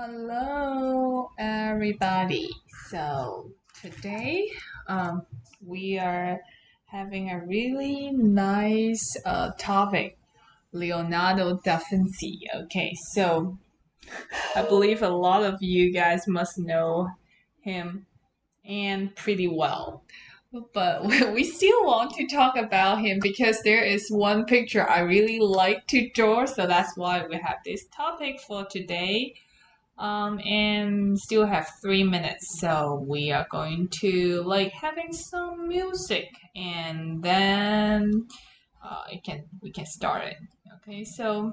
Hello, everybody. So today, we are having a really nice topic, Leonardo da Vinci. Okay, so I believe a lot of you guys must know him and pretty well. But we still want to talk about him because there is one picture I really like to draw, so that's why we have this topic for today and still have 3 minutes, so we are going to like having some music and then we can start it. Okay, so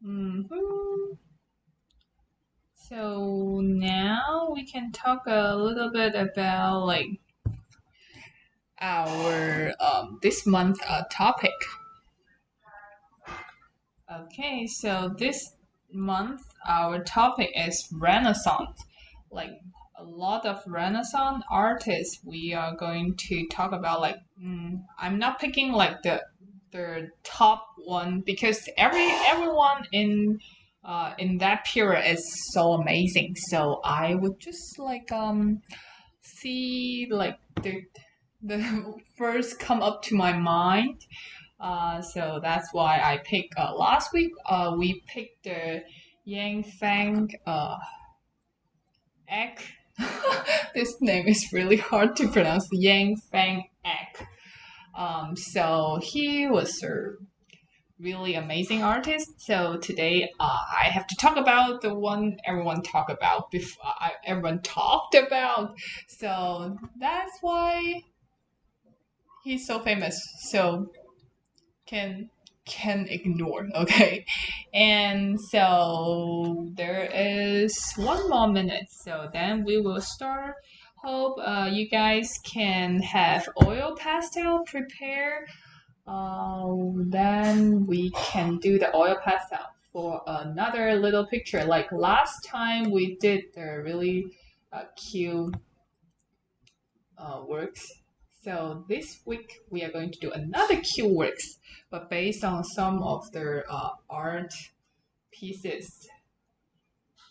mhm. So now we can talk a little bit about like our this month topic. Okay, so this month our topic is Renaissance. Like a lot of Renaissance artists, we are going to talk about. Like, I'm not picking like the top one because everyone in that period is so amazing. So I would just like see like the first come up to my mind, so that's why I picked last week. We picked the Yang Fang Ek. This name is really hard to pronounce. Yang Fang Ek. So he was a really amazing artist. So today, I have to talk about the one everyone talked about before. Everyone talked about. So that's why he's so famous. So can ignore, okay? And so there is 1 more minute, so then we will start. Hope you guys can have oil pastel prepare. Then we can do the oil pastel for another little picture. Like last time we did the really cute works. So this week we are going to do another cute works, but based on some of the art pieces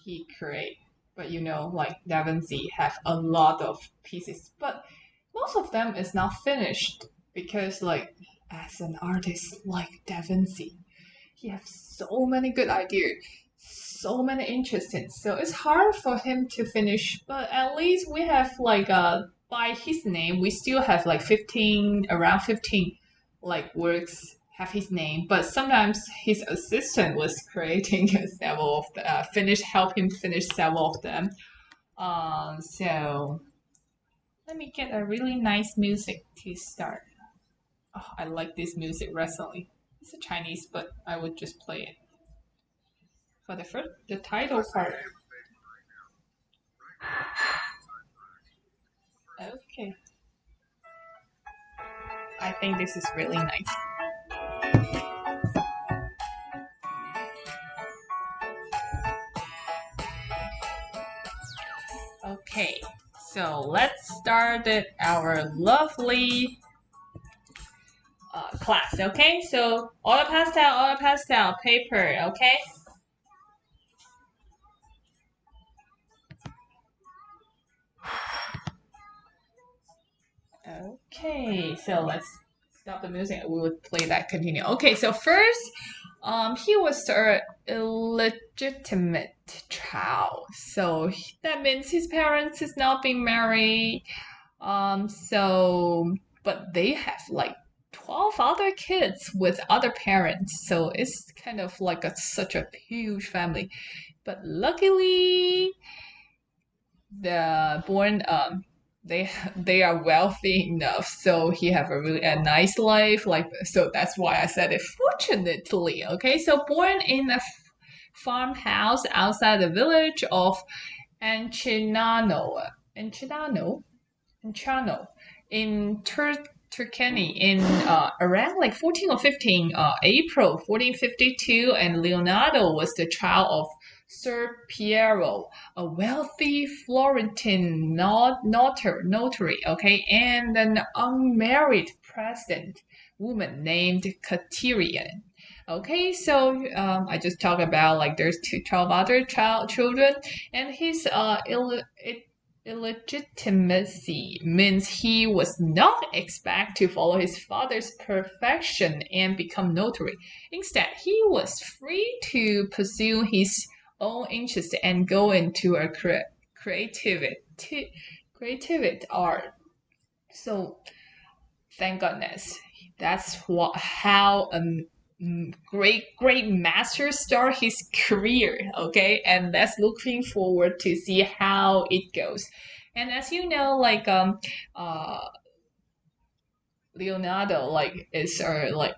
he create. But you know, like Da Vinci have a lot of pieces, but most of them is not finished because, like, as an artist like Da Vinci, he has so many good ideas, so many interesting. So it's hard for him to finish, but at least we have like by his name, we still have like 15, around 15 like works have his name, but sometimes his assistant was creating several of the help him finish several of them. So let me get a really nice music to start. Oh, I like this music recently. It's a Chinese, but I would just play it for the title part. Okay, I think this is really nice. Okay, so let's start our lovely class. Okay, so oil pastel, paper. Okay. Okay, so let's stop the music. We would play that continue. Okay, so first, he was a illegitimate child, so that means his parents is not being married. So but they have like 12 other kids with other parents, so it's kind of like such a huge family. But luckily, the born they are wealthy enough, so he have a nice life. Like, so that's why I said it. Fortunately, okay. So born in a farmhouse outside the village of Ancinano, Ancinano, Ancinano in Turkey in around like 14 or 15 April 1452, and Leonardo was the child of Sir Piero, a wealthy Florentine notary, okay, and an unmarried peasant woman named Caterian. Okay, so I just talked about like there's 12 other children, and his illegitimacy means he was not expected to follow his father's perfection and become notary. Instead, he was free to pursue his own interests and go into a creative art. So thank goodness. That's how a great master start his career. Okay, and that's looking forward to see how it goes. And as you know, like Leonardo, like is like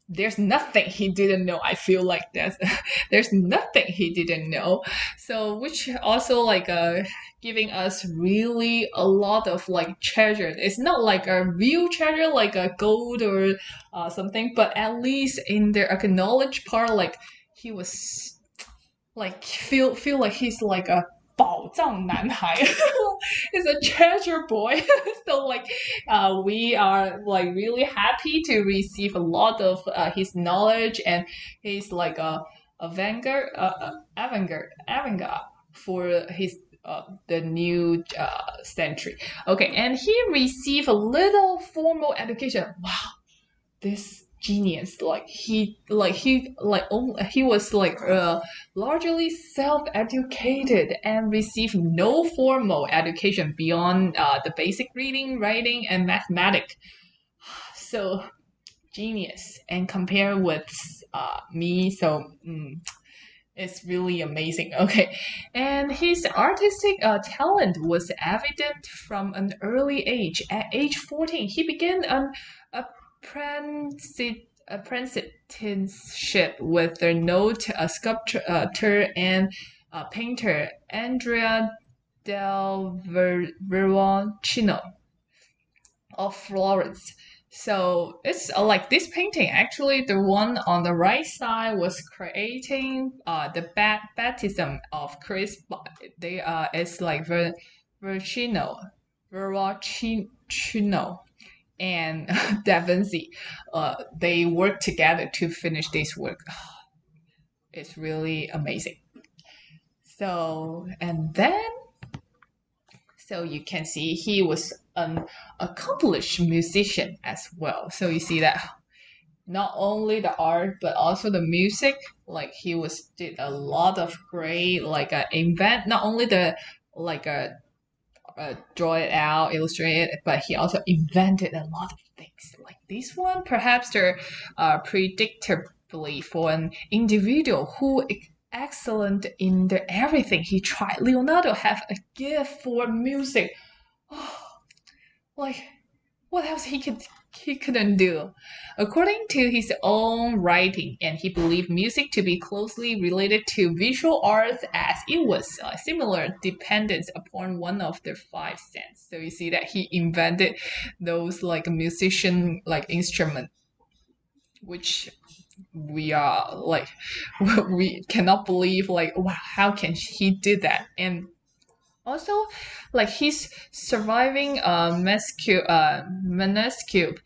there's nothing he didn't know. I feel like there's nothing he didn't know. So which also like giving us really a lot of like treasure. It's not like a real treasure like a gold or something, but at least in the acknowledged part, like he was like feel like he's like a 宝藏男孩 he's a treasure boy so like we are like really happy to receive a lot of his knowledge, and he's like a vanguard avant-garde for his the new century. Okay, and he received a little formal education. Wow, this genius, he was like largely self-educated and received no formal education beyond the basic reading, writing, and mathematics. So genius, and compare with me, so it's really amazing. Okay, and his artistic talent was evident from an early age. At age 14, he began an apprenticeship with the note sculptor and painter Andrea del Verrocchio of Florence. So it's like this painting. Actually, the one on the right side was creating the baptism of Christ. They it's like Verrocchio, Verrocchio, and Da Vinci. They work together to finish this work. It's really amazing. So and then so you can see he was an accomplished musician as well. So you see that not only the art but also the music, like he was did a lot of great like invent, not only the like draw it out, illustrate it, but he also invented a lot of things. Like this one, perhaps they're predictably for an individual who excellent in the everything he tried. Leonardo have a gift for music. Oh, like what else he couldn't do. According to his own writing, and he believed music to be closely related to visual arts as it was a similar dependence upon one of the five senses. So you see that he invented those like musician like instrument, which we are like we cannot believe like wow, how can he do that. And also, like his surviving manuscript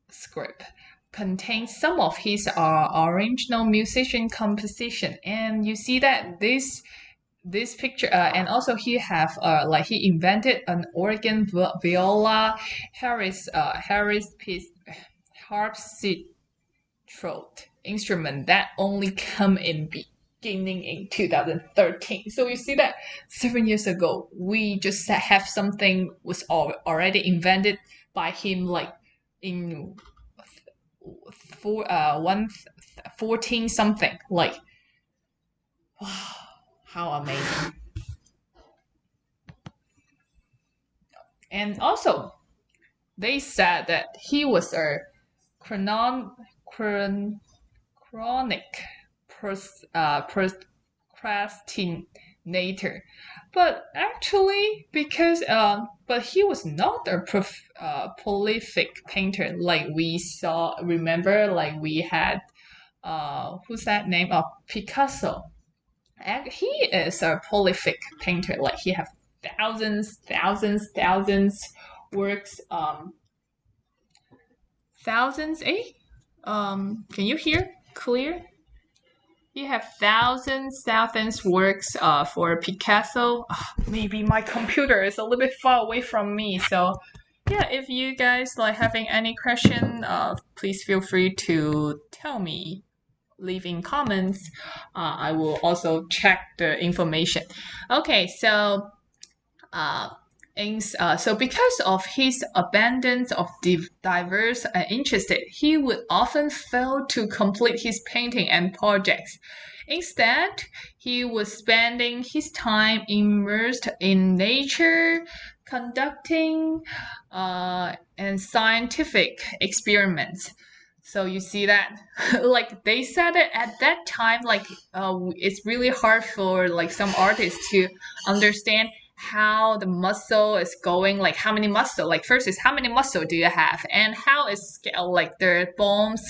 script contains some of his original musician composition, and you see that this picture, and also he have like he invented an organ, viola, Harris piece, harpsichord instrument that only come in beginning in 2013. So you see that 7 years ago, we just have something was already invented by him, like in 14 something. Like, wow, how amazing! And also, they said that he was a chronic procrastinator, but actually because but he was not a prolific painter like we saw. Remember, like we had who's that name of Picasso. He is a prolific painter. Like he have thousands works. Thousands, eh? Can you hear clear? He have thousands works for Picasso. Maybe my computer is a little bit far away from me, so yeah, if you guys like having any question, please feel free to tell me, leave in comments. I will also check the information. Okay, so uh, so because of his abundance of diverse interested, he would often fail to complete his painting and projects. Instead, he was spending his time immersed in nature, conducting and scientific experiments. So you see that, like they said it at that time, like it's really hard for like some artists to understand how the muscle is going, like how many muscle, like first is how many muscle do you have, and how is like the bones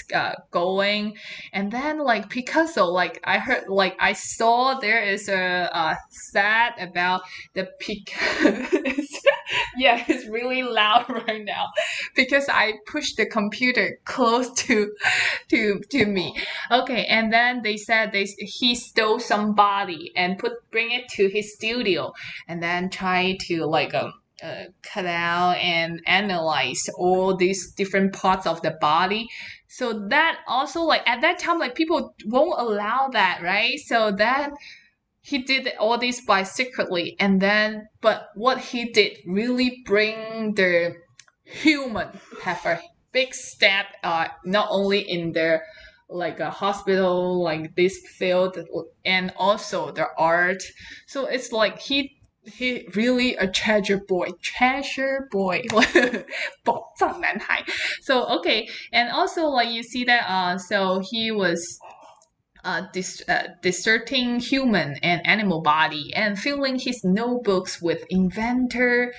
going, and then like Picasso, like I heard, like I saw there is a stat about the yeah, it's really loud right now because I pushed the computer close to me. Okay, and then they said he stole some body and bring it to his studio, and then try to like cut out and analyze all these different parts of the body. So that also, like at that time, like people won't allow that, right? So that he did all this by secretly, and then but what he did really bring the human have a big step, not only in their like a hospital like this field, and also the art. So it's like he really a treasure boy 宝藏男孩. So okay, and also like you see that so he was discerning human and animal body and filling his notebooks with inventions,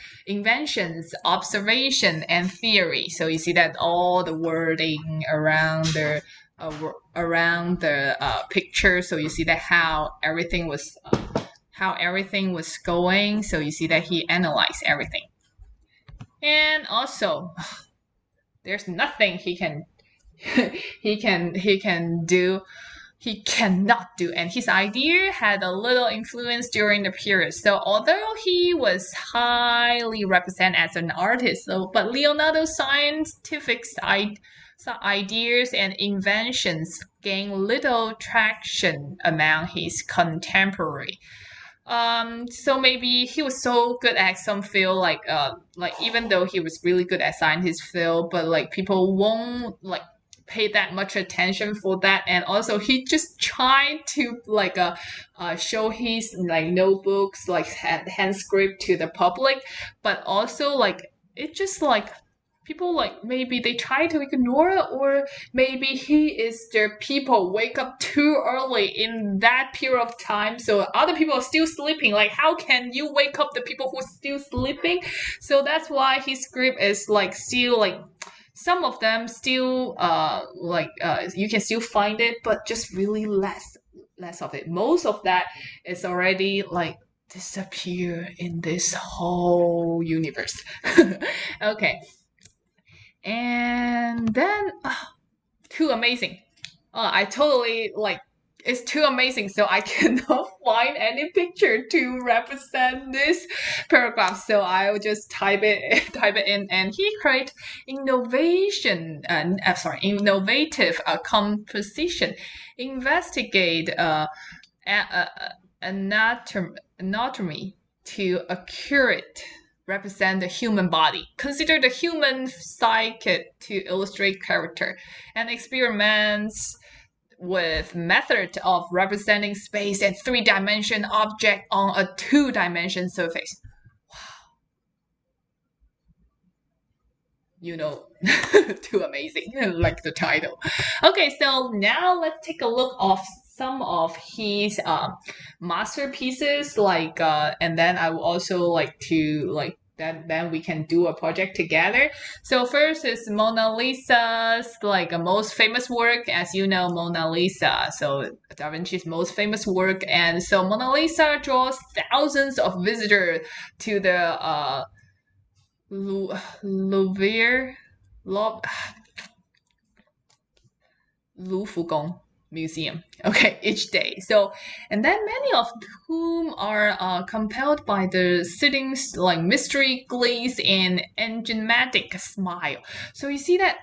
observation, and theory. So you see that all the wording around the picture. So you see that how everything was going. So you see that he analyzed everything, and also there's nothing he can he can do he cannot do, and his idea had a little influence during the period. So although he was highly represented as an artist, but Leonardo's scientific ideas and inventions gained little traction among his contemporary. So maybe he was so good at some field, like even though he was really good at scientist field, but like people won't like pay that much attention for that. And also he just tried to like show his like notebooks, like hand script to the public, but also like it just like people like maybe they try to ignore it, or maybe he is their people wake up too early in that period of time, so other people are still sleeping. Like how can you wake up the people who are still sleeping? So that's why his script is like still like some of them still you can still find it, but just really less of it. Most of that is already like disappear in this whole universe. Okay, and then too amazing. I totally like it's too amazing, so I cannot find any picture to represent this paragraph. So I will just type it type it in, and he create innovative composition, investigate anatomy to accurate represent the human body, consider the human psyche to illustrate character, and experiments with method of representing space and three-dimension object on a two-dimension surface. You know, too amazing, like the title. Okay, so now let's take a look of some of his masterpieces, like and then I would also like to like then we can do a project together. So first is Mona Lisa's like a most famous work, as you know, Mona Lisa. So Da Vinci's most famous work, and so Mona Lisa draws thousands of visitors to the Louvre, Lufugong Museum. Okay, each day. So, and then many of whom are compelled by the sitting's like mystery, glaze, and enigmatic smile. So you see that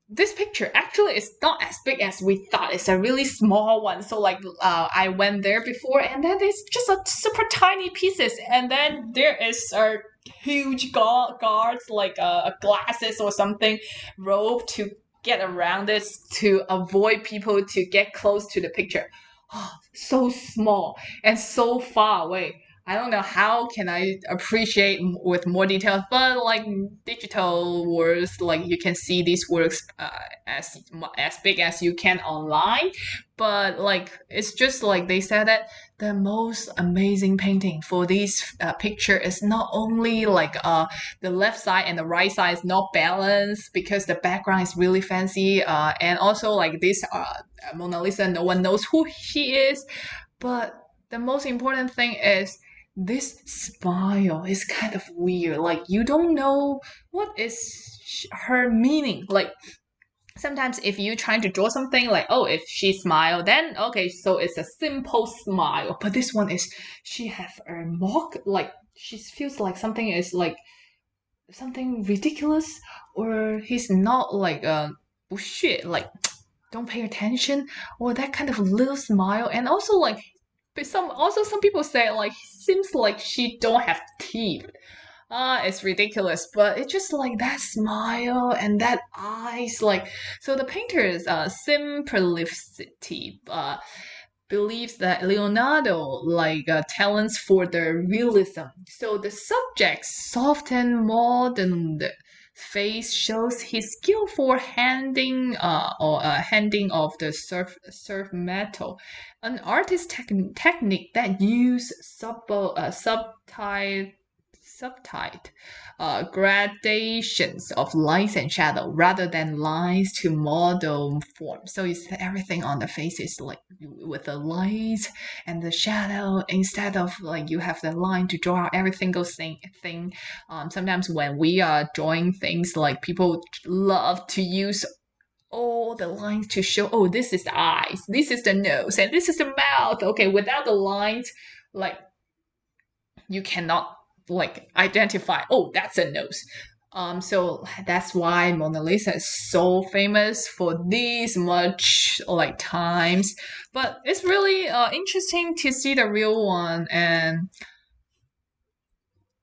this picture actually is not as big as we thought. It's a really small one. So like I went there before, and then it's just a super tiny pieces, and then there is a huge guards like glasses or something rope to get around it to avoid people to get close to the picture. Oh, so small and so far away. I don't know how can I appreciate with more details, but like digital works, like you can see these works as big as you can online. But like it's just like they said that the most amazing painting for this picture is not only like the left side and the right side is not balanced because the background is really fancy, and also like this Mona Lisa, no one knows who she is, but the most important thing is this smile is kind of weird. Like you don't know what is her meaning. Like sometimes if you trying to draw something like, oh, if she smile, then okay, so it's a simple smile. But this one is she have a mock, like she feels like something is like something ridiculous, or he's not like bullshit, like don't pay attention, or that kind of little smile. And also like but some people say like seems like she don't have teeth. It's ridiculous, but it's just like that smile and that eyes, like so. The painter's simplicity believes that Leonardo like talents for the realism. So the subject's soft and modern face shows his skill for handing of the surf metal, an artist technique that use subtle gradations of light and shadow rather than lines to model form. So it's everything on the face is like with the light and the shadow instead of like you have the line to draw out every single thing. Sometimes when we are drawing things, like people love to use all the lines to show, oh, this is the eyes, this is the nose, and this is the mouth. Okay, without the lines, like you cannot like identify, oh, that's a nose. So that's why Mona Lisa is so famous for these much like times. But it's really interesting to see the real one and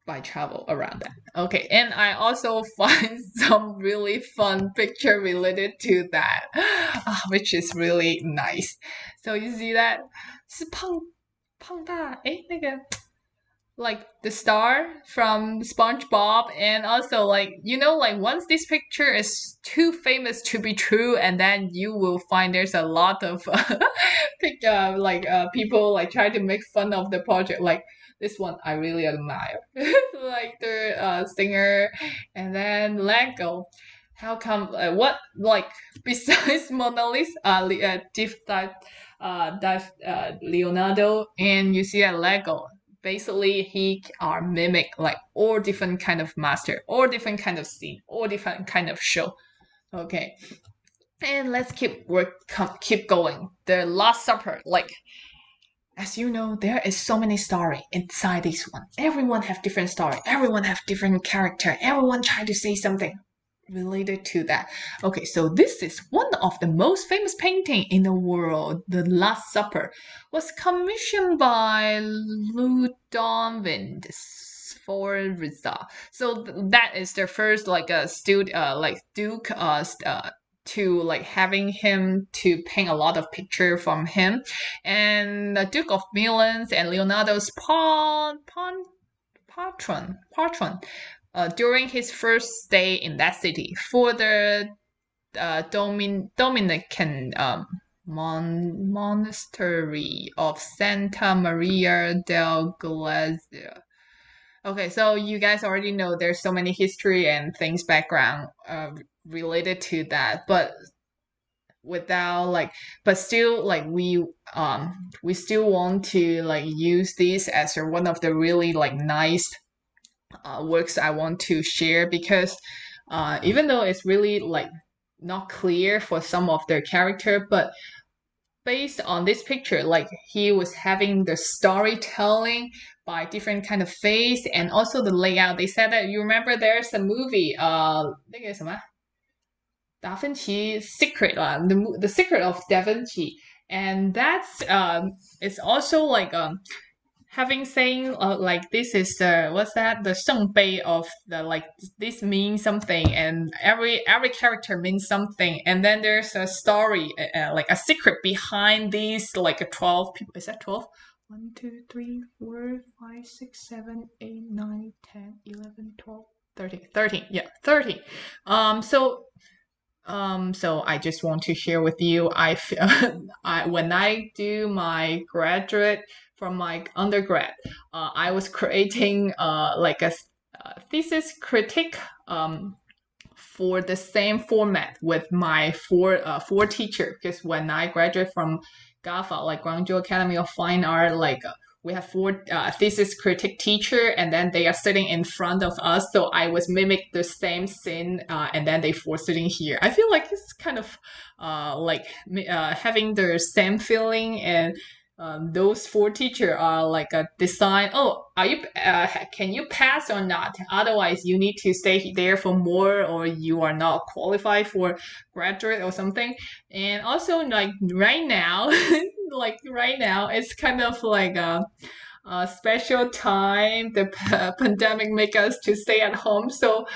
by travel around that. Okay, and I also find some really fun picture related to that, which is really nice. So you see that 是胖大那个 like the star from SpongeBob, and also like like once this picture is too famous to be true, and then you will find there's a lot of people like try to make fun of the project. Like this one I really admire, like the singer, and then Lego. How come? What like besides Mona Lisa, Leonardo, and you see a Lego, basically he are mimic like all different kind of master, all different kind of scene, all different kind of show. Okay, and let's keep going. The Last Supper, like as you know, there is so many story inside this one. Everyone have different story, everyone have different character, everyone try to say something related to that. Okay, so this is one of the most famous painting in the world. The Last Supper was commissioned by Ludovin Sforza. So that is their first like a like duke to like having him to paint a lot of picture from him, and the Duke of Milan's and Leonardo's patron during his first stay in that city for the Dominican monastery of Santa Maria del Glazia. Okay, so you guys already know there's so many history and things background related to that, but without like, but still like we still want to like use this as one of the really like nice works I want to share because even though it's really like not clear for some of their character, but based on this picture, like he was having the storytelling by different kind of face and also the layout. They said that you remember there's a movie, 那个什么 Da Vinci Secret, the Secret of Da Vinci, and that's it's also like having saying like this is the what's that the 圣杯 of the like this means something and every character means something and then there's a story like a secret behind these like a 12 people. Is that 12? 1 2 3 4 5 6 7 8 9 10 11 12 13 13 yeah 13 so I just want to share with you. When I do my graduate from my undergrad, I was creating like a thesis critique for the same format with my four teacher because when I graduate from GAFA, like Guangzhou Academy of Fine Art, like we have four thesis critic teacher and then they are sitting in front of us, so I was mimic the same scene and then they four sitting here. I feel like it's kind of like having the same feeling and those four teacher are like a design. Oh, are you? Can you pass or not? Otherwise, you need to stay there for more, or you are not qualified for graduate or something. And also, like right now, like right now, it's kind of like a special time. The pandemic make us to stay at home. So,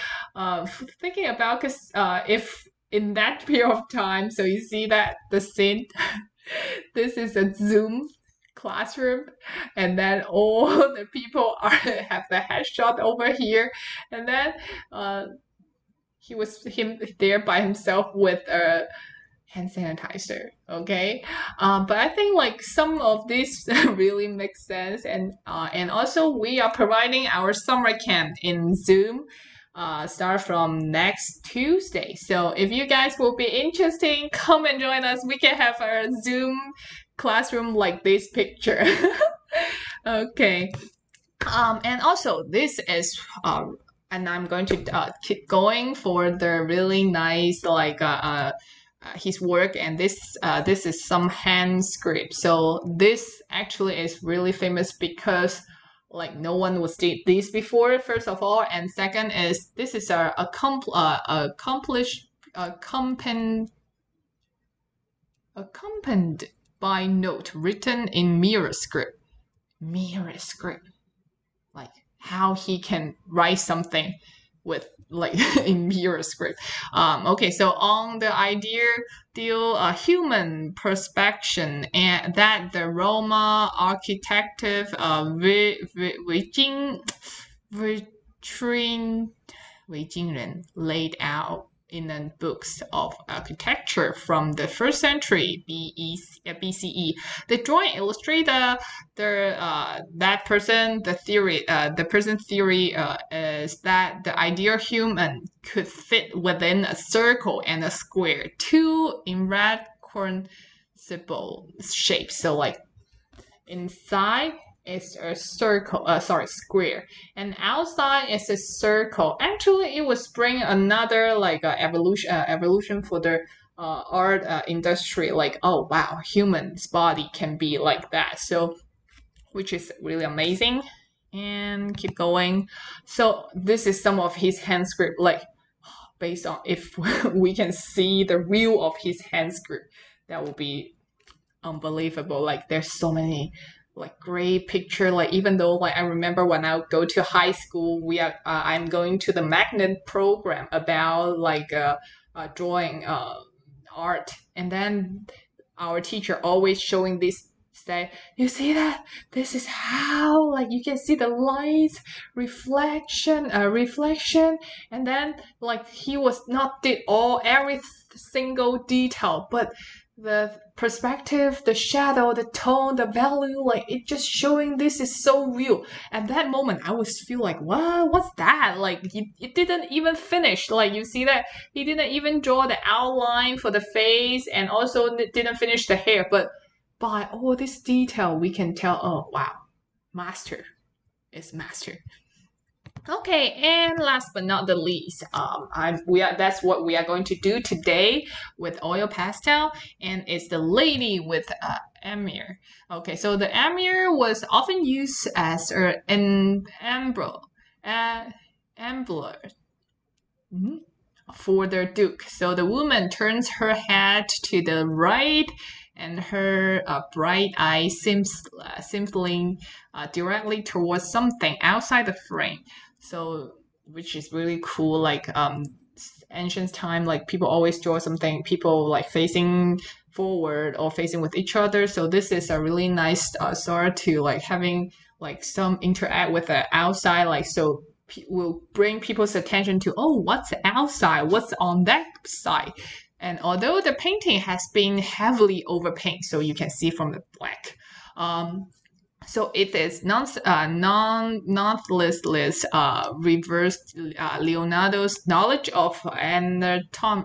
thinking about because if in that period of time, so you see that the scene this is a Zoom classroom, and then all the people are have the headshot over here, and then uh, he was him there by himself with a hand sanitizer. Okay, but I think like some of this really makes sense, and also we are providing our summer camp in Zoom. Start from next Tuesday. So if you guys will be interested, come and join us. We can have our Zoom classroom like this picture. Okay. And also this is and I'm going to keep going for the really nice like his work, and this is some hand script. So this actually is really famous because like no one was did this before, first of all, and second is this is a accomplished accompanied by note written in mirror script, like how he can write something with like in mirror script. Okay, so on the ideal human perspection and that the Roma architective Weijing laid out in the books of architecture from the first century BCE. The drawing illustrate that person. The person theory is that the ideal human could fit within a circle and a square, two irreconcilable shapes. So like inside is a circle, square, and outside is a circle. Actually, it was bring another like evolution for the art industry. Like, oh wow, human's body can be like that. So, which is really amazing. And keep going. So this is some of his hand script, like based on if we can see the real of his hand script, that will be unbelievable. Like there's so many like great picture. Like even though like I remember when I go to high school, I'm going to the magnet program about like drawing art, and then our teacher always showing this, say, you see that this is how like you can see the light reflection, and then like he was not did all every single detail, but the perspective, the shadow, the tone, the value, like it just showing this is so real. At that moment, I was feel like, what? What's that? Like it didn't even finish. Like you see that he didn't even draw the outline for the face, and also didn't finish the hair. But by all this detail, we can tell, oh wow, master is master. Okay, and last but not the least, that's what we are going to do today with oil pastel, and it's the lady with Amir. Okay, so the Amir was often used as an embler for the duke. So the woman turns her head to the right, and her bright eye seems linked directly towards something outside the frame. So, which is really cool. Like ancient time, like people always draw something, people like facing forward or facing with each other. So this is a really nice sort to like having like some interact with the outside, like so will bring people's attention to, oh, what's outside, what's on that side. And although the painting has been heavily overpainted, so you can see from the black, so it is nonetheless reversed Leonardo's knowledge of anatomy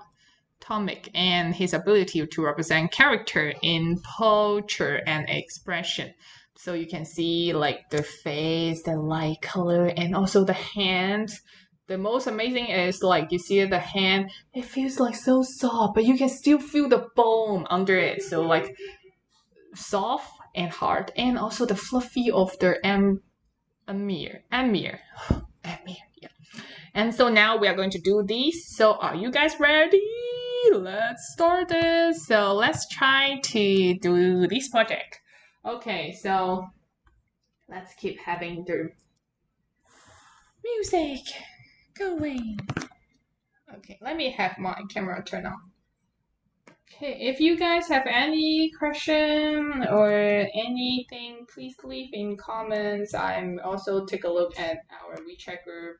and his ability to represent character in posture and expression. So you can see like the face, the light color, and also the hands. The most amazing is like you see the hand, it feels like so soft, but you can still feel the bone under it. So like soft and hard, and also the fluffy of the Amir. Yeah. And so now we are going to do these. So are you guys ready? Let's start this. So let's try to do this project. Okay, so let's keep having the music going. Okay, let me have my camera turn on. Okay, if you guys have any question or anything, please leave in comments. I'm also take a look at our WeChat group,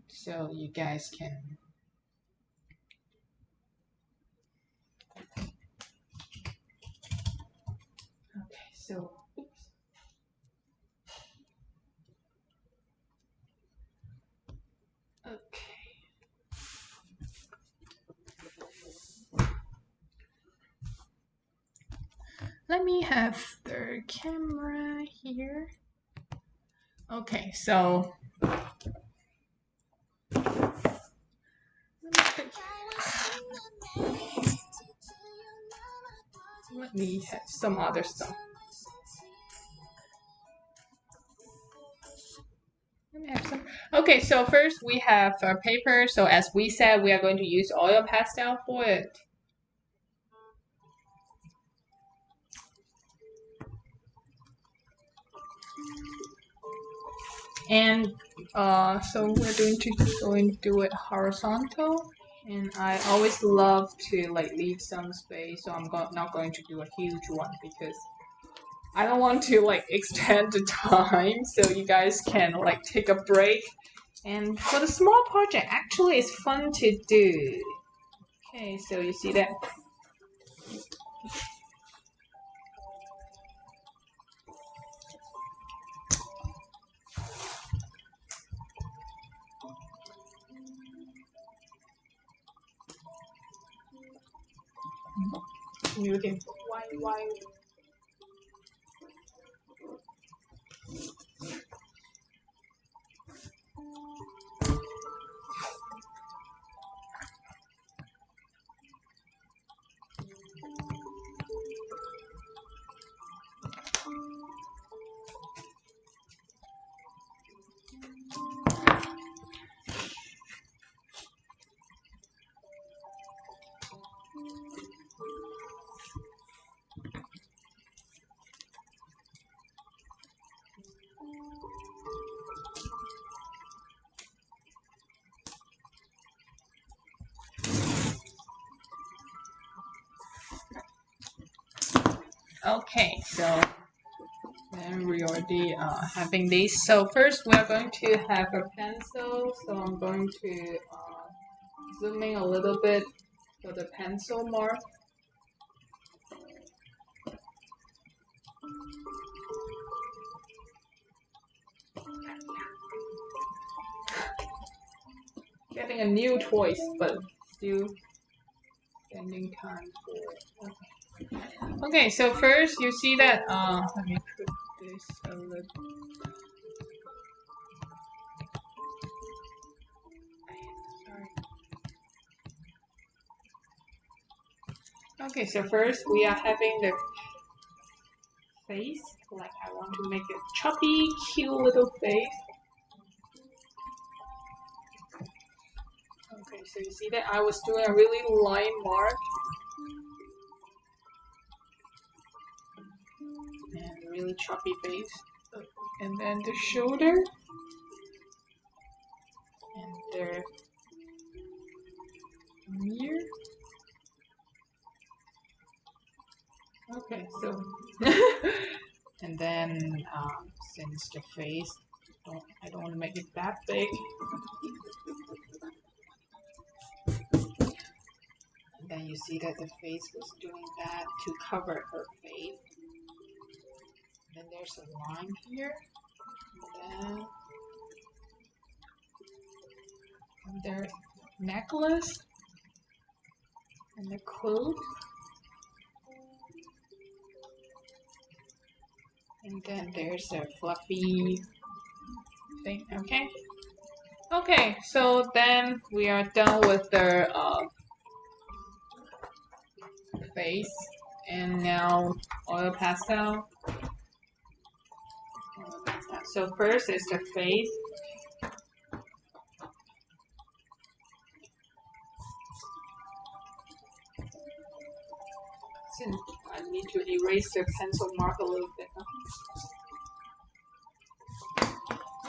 so you guys can. Okay, so oops. Okay. Let me have the camera here. Okay, so let me have some other stuff. Okay, so first we have paper. So as we said, we are going to use oil pastel for it. And so we're going to do it horizontal. And I always love to like leave some space, so I'm not going to do a huge one because I don't want to like extend the time, so you guys can like take a break. And for the small project, actually, it's fun to do. Okay, so you see that. You can why. Okay, so then we already having these. So first we are going to have a pencil. So I'm going to zoom in a little bit for the pencil mark. getting a new choice, but still spending time for it. Okay, so first you see that, let me put this a little. Sorry. Okay, so first we are having the face. Like I want to make a chubby, cute little face. Okay, so you see that I was doing a really line mark. And a really choppy face. And then the shoulder. And the ear. Okay, so and then since the face, I don't want to make it that big. And then you see that the face was doing that to cover her face. Then there's a line here. And then their necklace and the clothes. And then there's a fluffy thing, okay? Okay, so then we are done with the face. And now oil pastel. So first is the face. I need to erase the pencil mark a little bit.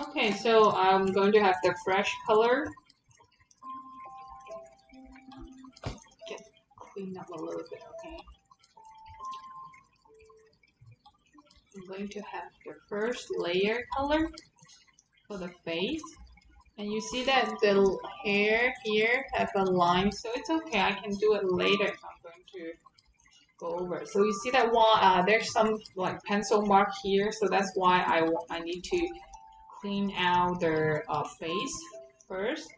Okay, so I'm going to have the fresh color. Get cleaned up a little bit, okay? I'm going to have the first layer color for the face. And you see that the hair here have a line, so it's okay. I can do it later if I'm going to go over. So you see that one, there's some like pencil mark here, so that's why I need to clean out the face first.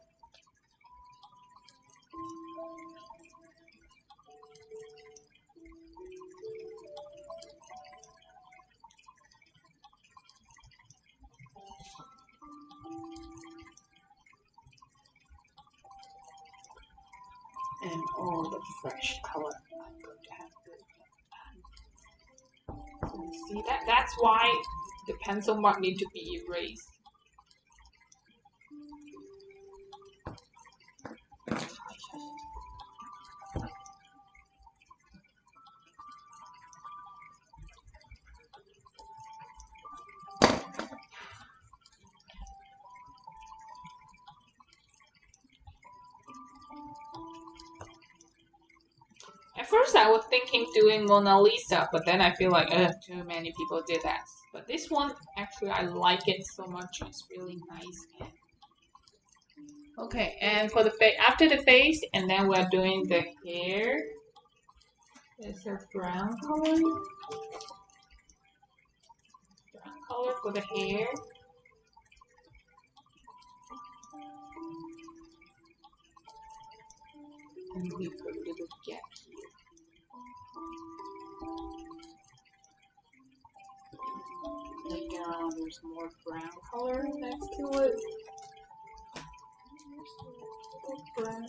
And all the fresh color I'm going to have. So you see that? That's why the pencil mark need to be erased. At first I was thinking doing Mona Lisa, but then I feel like too many people did that. But this one, actually I like it so much. It's really nice. Okay, and for the face, after the face, and then we're doing the hair. It's a brown color. Brown color for the hair. And we put a little gap here. Later on, there's more brown color next to it. Brown.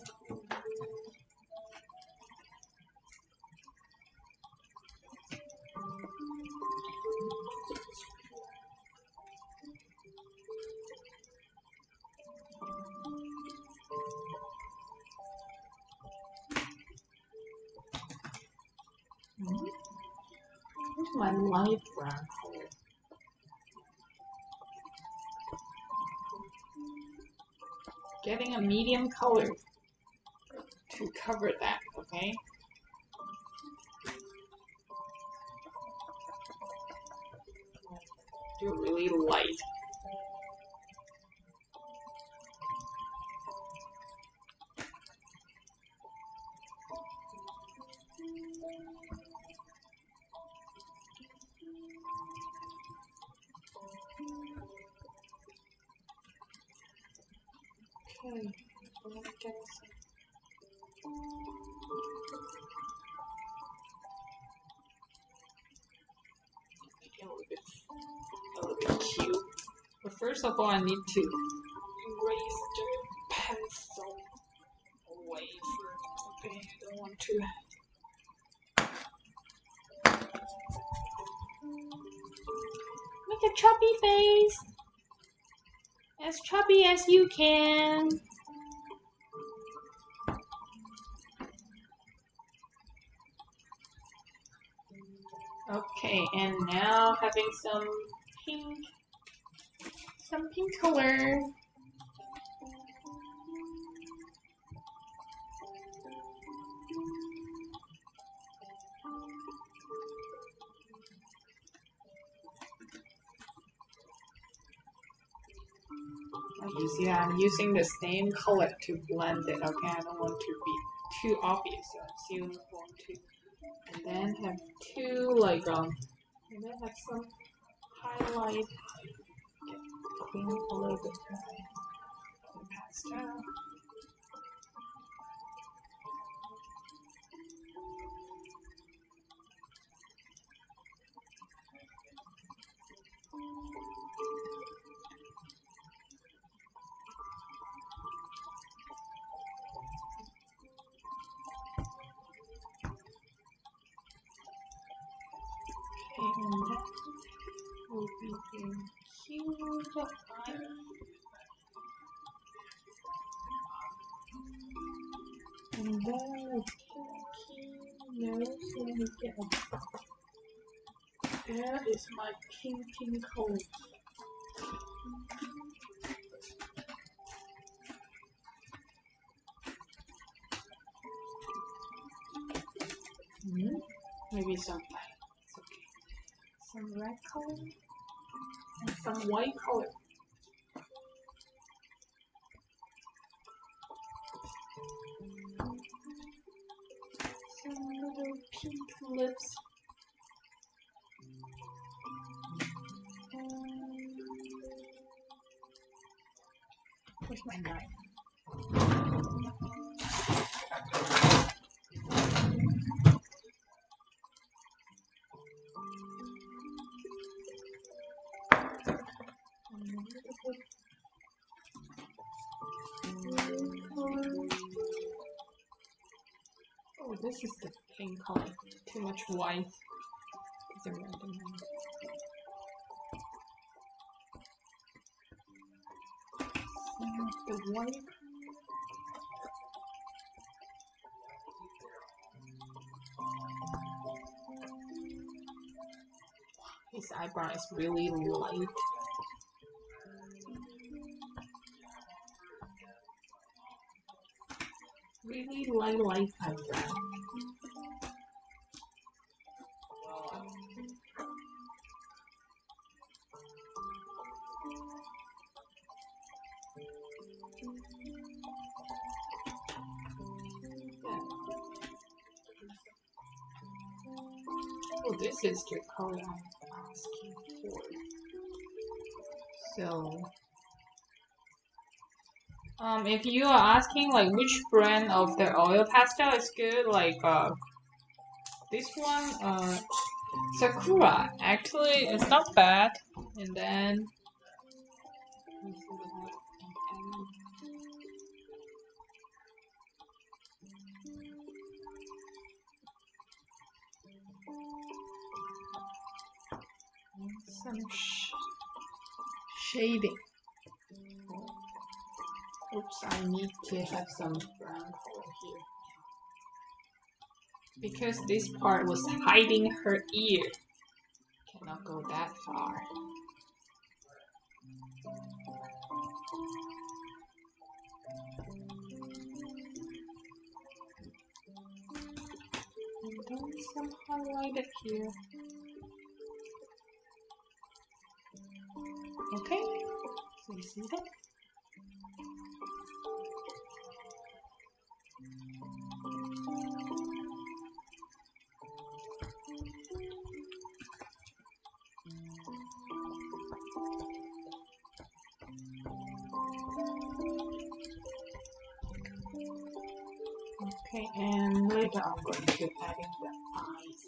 Here's my light brown color. Getting a medium color to cover that, okay? Do it really light. Okay. A little bit cute. But first of all, I need to erase the pencil away first. Okay, I don't want to. Make a chubby face. As chubby as you can. Okay, and now having some pink color. You see, I'm using the same color to blend it. Okay, I don't want to be too obvious. So I'm still going to, and then have two and then have some highlight. Get clean a little bit of pastel. And that will be the cute eye. And then the pinky nose will get there is my pinky color. Maybe some white. It's okay. Some red color and some white color. Some little pink lips. Where's my knife? Oh, this is the pink color. Too much white. Doesn't recommend. The white. His eyebrow is really light. Really light eyebrow. Oh, this is the color I'm asking for. So, if you are asking like which brand of the oil pastel is good, like this one, Sakura. Actually, it's not bad. And then some shading. Oops, I need to have some brown color here. Because this part was hiding her ear. Cannot go that far. And then some highlighted here. Okay, so you see that? Okay, and later I'm going to add in the eyes.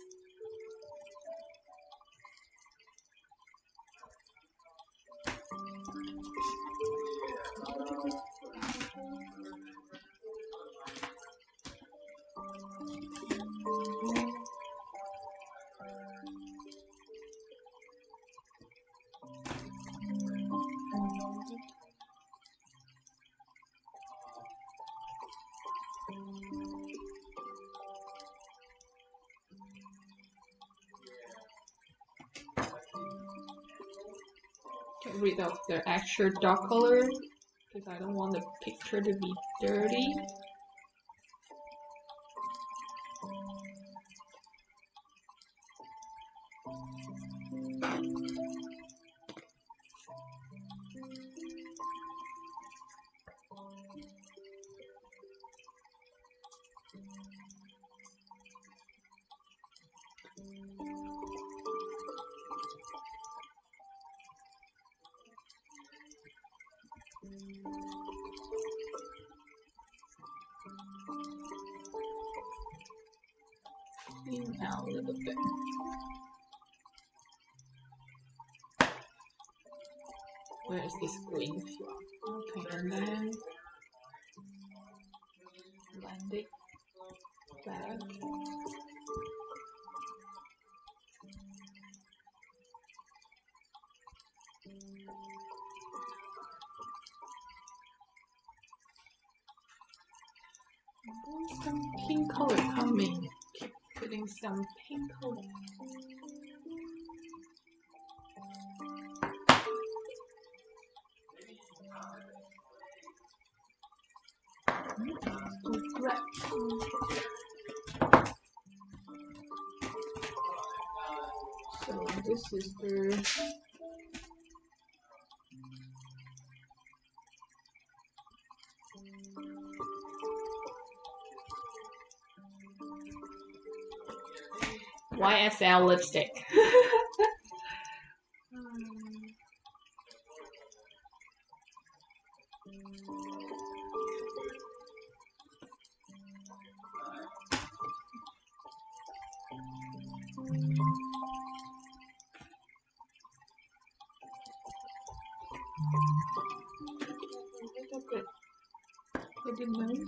Get rid of the extra dark color because I don't want the picture to be dirty. Clean out a little bit. Where is this green from? Okay, and then blend it back. There's some pink color coming. Keep putting some pink color. So this is the YSL lipstick. Good nose.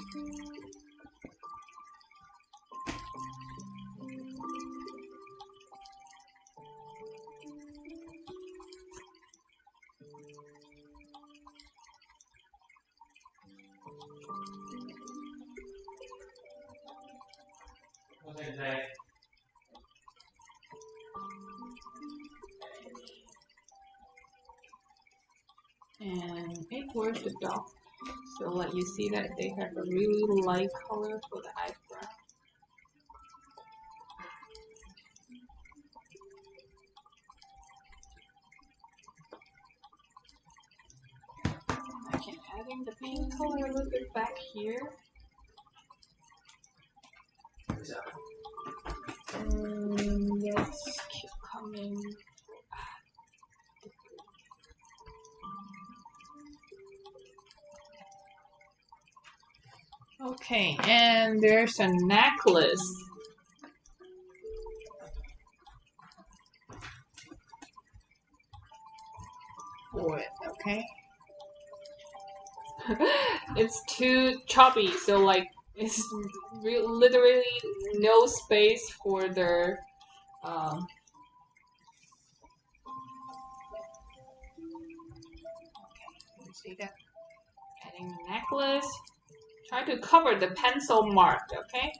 And it was the dog. So like you see that they have a really light color for the eyebrow. Okay, adding the pink color a little bit back here. And let's keep coming. Okay, and there's a necklace. For it, okay? It's too choppy, so like it's literally no space for the okay, you see that? Adding the necklace. Try to cover the pencil mark, okay?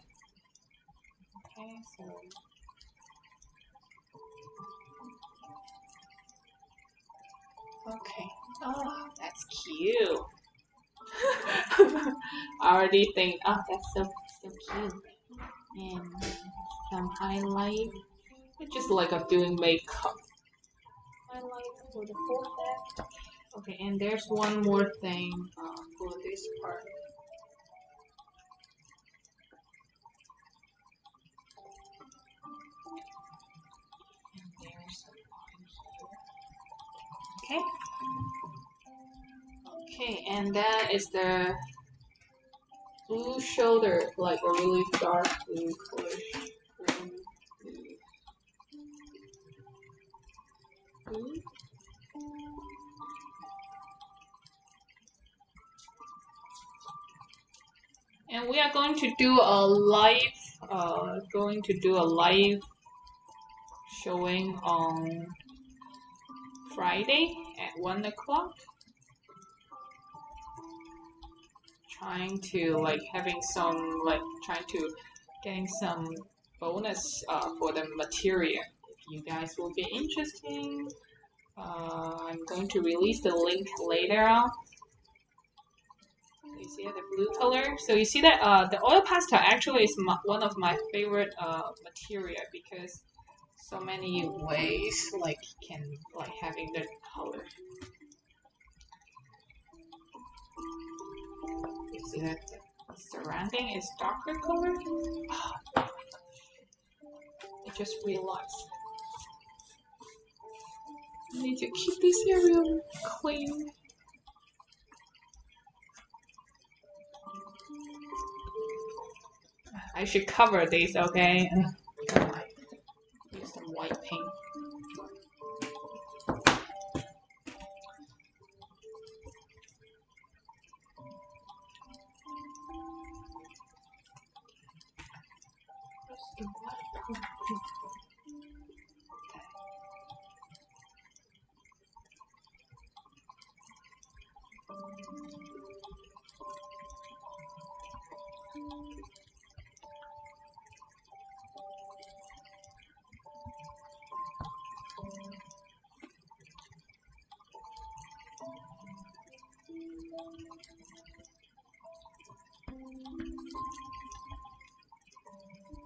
Okay, so okay. Oh, that's cute. I already think, oh, that's so cute. And some highlight. It's just like I'm doing makeup. Highlight for the forehead. Okay, and there's one more thing for this part. And there's a line here. Okay. Okay, and that is the blue shoulder, like a really dark blue color. Blue. And we are going to do a live showing on Friday at 1 o'clock. Trying to getting some bonus for the material. If you guys will be interested, I'm going to release the link later on. You see the blue color. So you see that the oil pastel actually is one of my favorite material because so many ways can having the color. You see that the surrounding is darker color. I just realized I need to keep this area clean. I should cover these, okay? Use some white paint.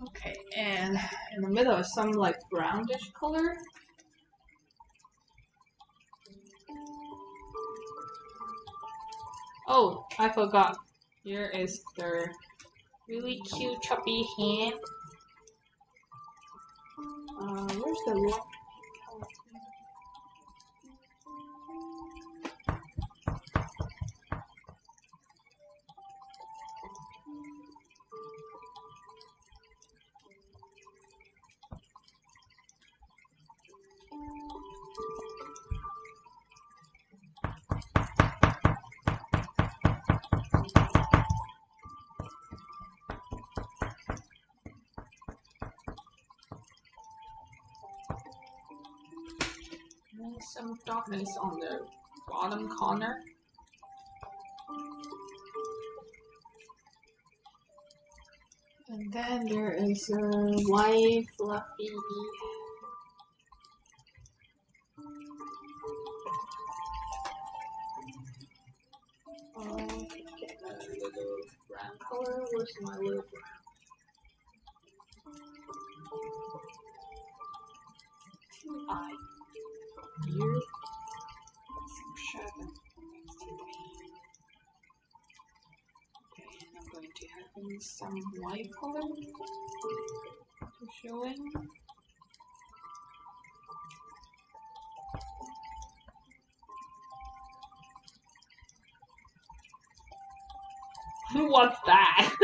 Okay, and in the middle is some like brownish color. Oh, I forgot. Here is the really cute chubby hand. Where's the one? Some darkness on the bottom corner. And then there is a white fluffy. Get a little brown color. Where's my little brown? Two eye. Here. Some shadow next to the hand. Okay, and I'm going to have some white color to showing. What's that?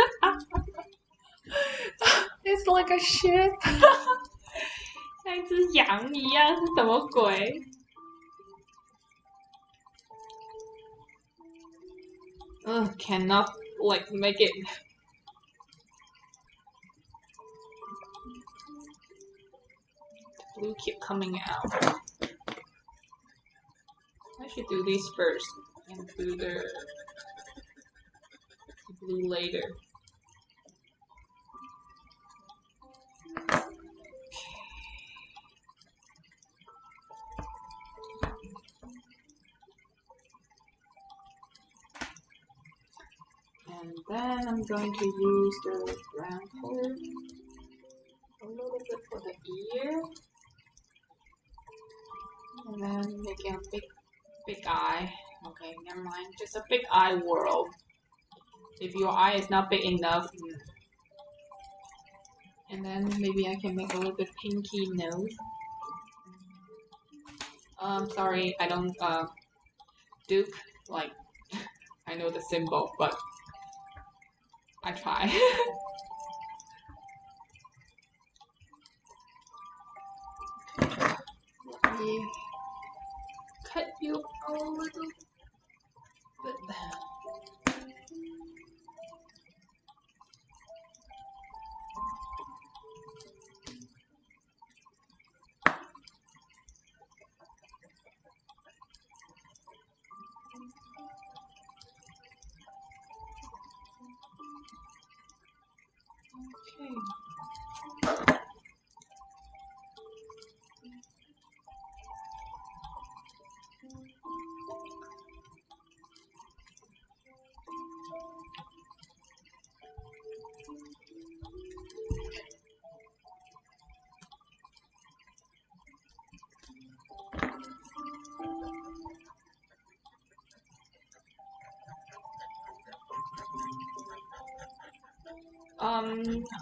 It's like a ship. 像一只羊一样，是什么鬼？Cannot like make it. The blue keep coming out. I should do these first and do the blue later. And then I'm going to use the brown color a little bit for the ear. And then making a big eye. Okay, never mind. Just a big eye world. If your eye is not big enough. And then maybe I can make a little bit pinky nose. Sorry, I don't Duke, like I know the symbol, but I try. Let me cut you a little bit.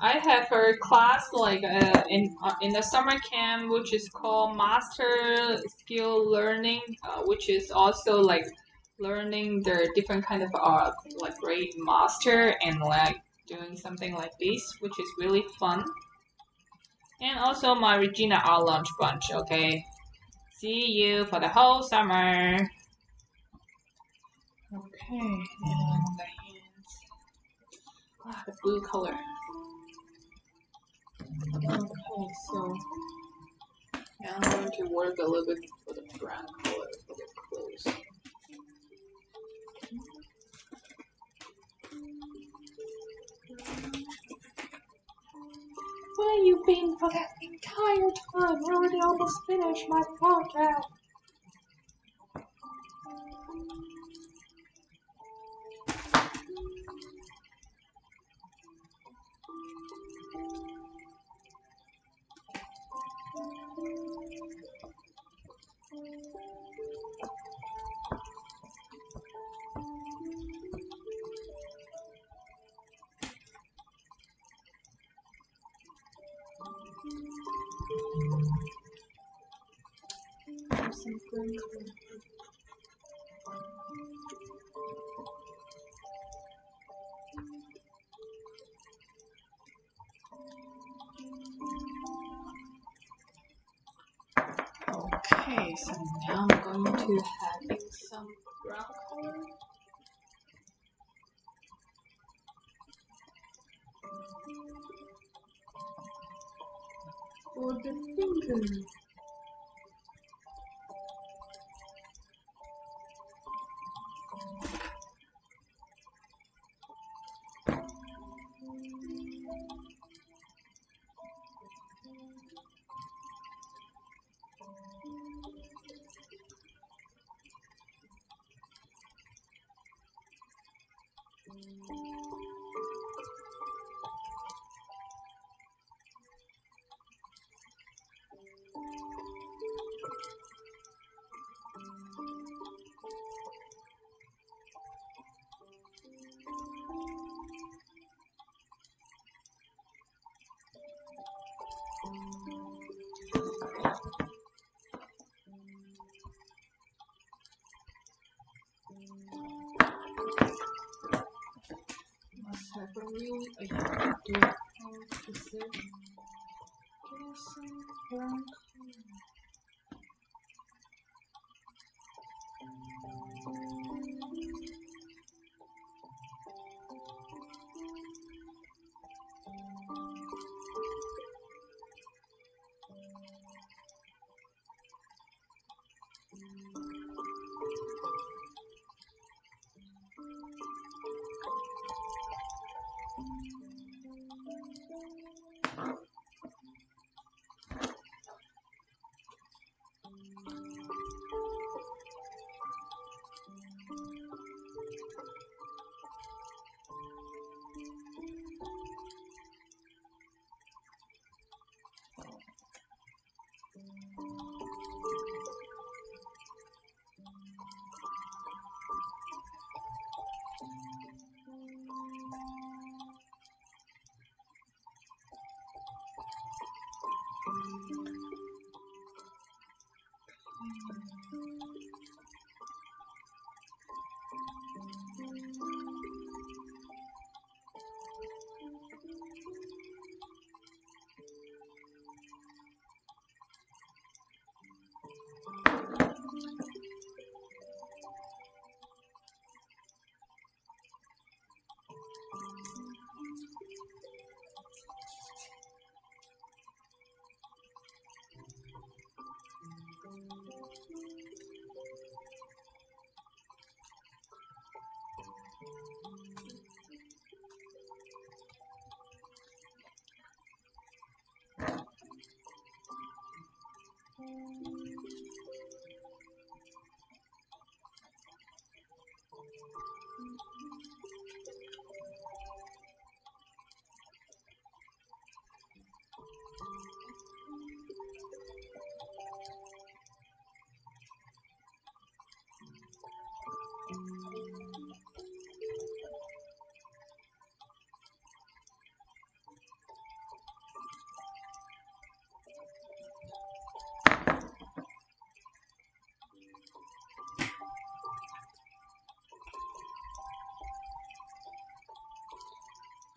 I have a class like in the summer camp, which is called Master Skill Learning, which is also like learning the different kind of like great master and like doing something like this, which is really fun. And also my Regina Art Lunch Bunch. Okay, see you for the whole summer. Okay, and the hands. The blue color. Okay, so now I'm going to work a little bit for the brown color for the clothes. Where you been for that entire time? I already almost finished my project. Some green color. Okay, so now I'm going to have some brown color. For the finger. Must have a really do it. How is it? Get some brown color.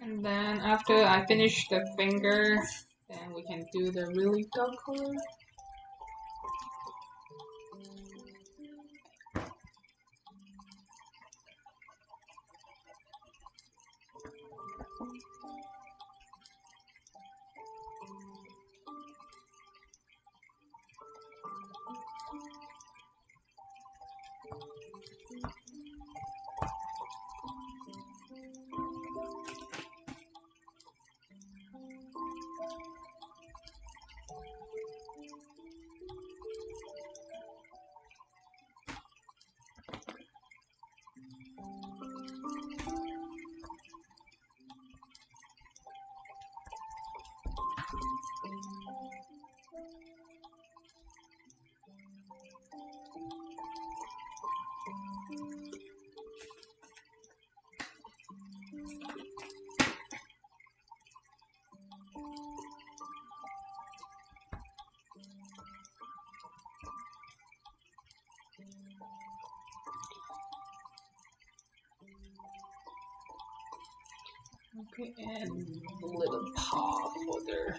And then after I finish the finger, then we can do the really dark color. Okay, and a little paw for there.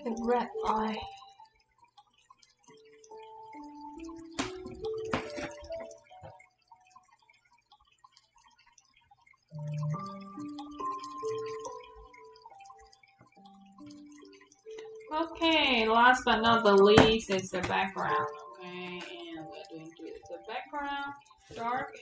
The red eye. Okay, last but not the least is the background. Okay, and we're going to do the background dark.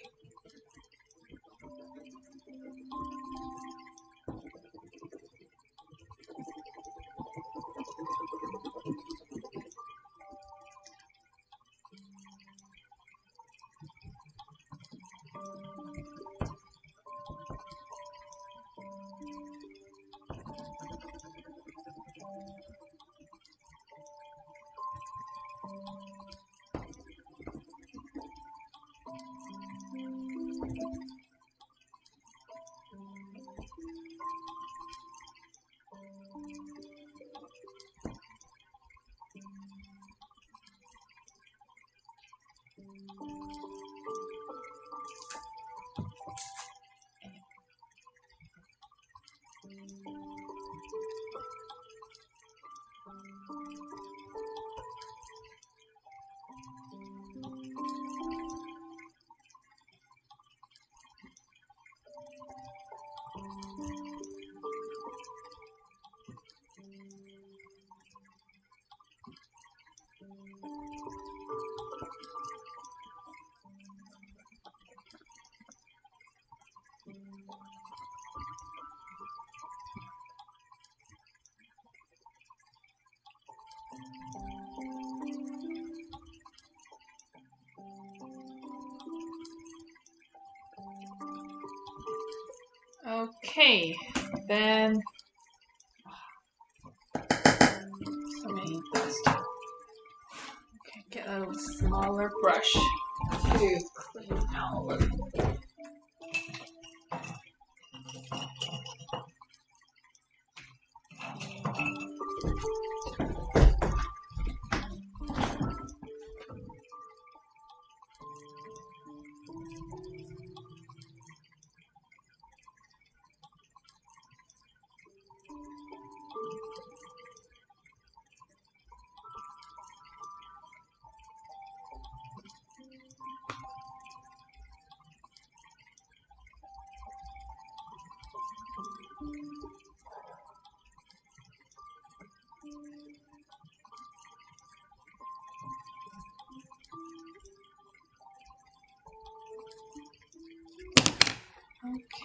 Okay, then so many dust. Okay, get a little smaller brush to clean out.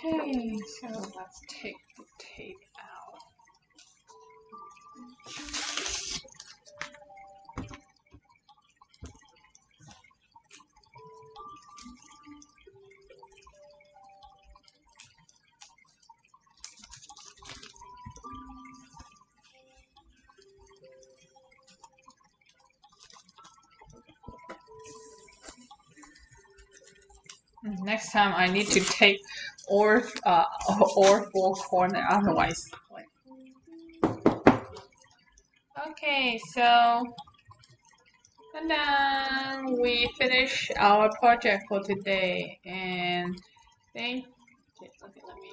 Okay, so let's take the tape out. Next time I need to take or four corner, otherwise. Okay, so and then we finish our project for today, and thank. Okay, let me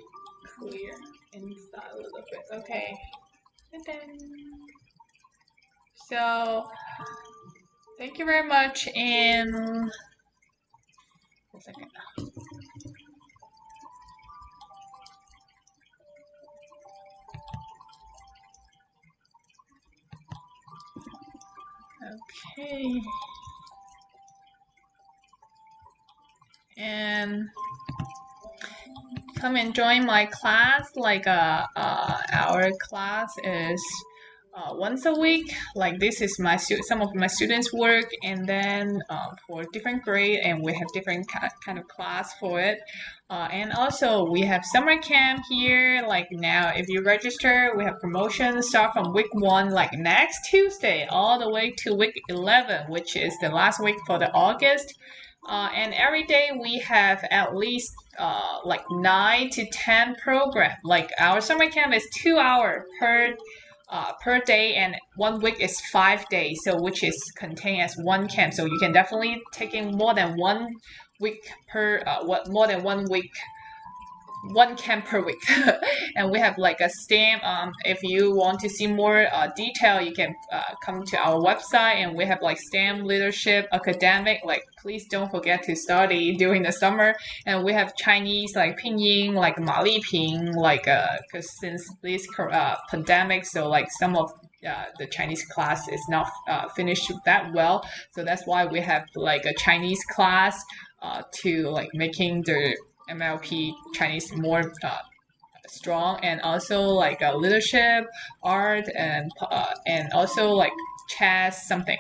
clear inside a little bit. Okay, and then so thank you very much, and a second. Okay. And come and join my class. Like our class is once a week. Like this is some of my students' work, and then for different grade, and we have different kind of class for it. And also we have summer camp here. Like now, if you register, we have promotions start from week 1, like next Tuesday, all the way to week 11, which is the last week for the August. And every day we have at least like 9 to 10 program. Like our summer camp is 2 hours per day, and 1 week is 5 days, so which is contained as one camp. So you can definitely take in more than 1 week more than 1 week, 1 camp per week. And we have like a stamp. If you want to see more detail, you can come to our website, and we have like STEM, leadership, academic. Like please don't forget to study during the summer. And we have Chinese like pinyin, like Ma Li Ping, like because since this pandemic, so like some of the Chinese class is not finished that well, so that's why we have like a Chinese class to like making the MLP Chinese more strong, and also like leadership, art, and also like chess something.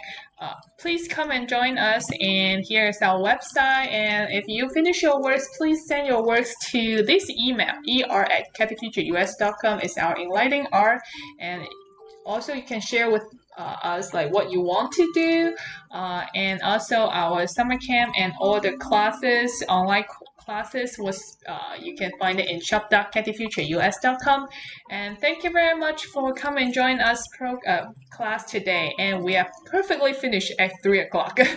Please come and join us, and here's our website. And if you finish your works, please send your works to this email, er@catholic.us.com. It's our enlightening art. And also you can share with us like what you want to do, and also our summer camp and all the classes, online classes was you can find it in shop.cathyfutureus.com. And thank you very much for coming and join us class today, and we are perfectly finished at 3 o'clock. Okay.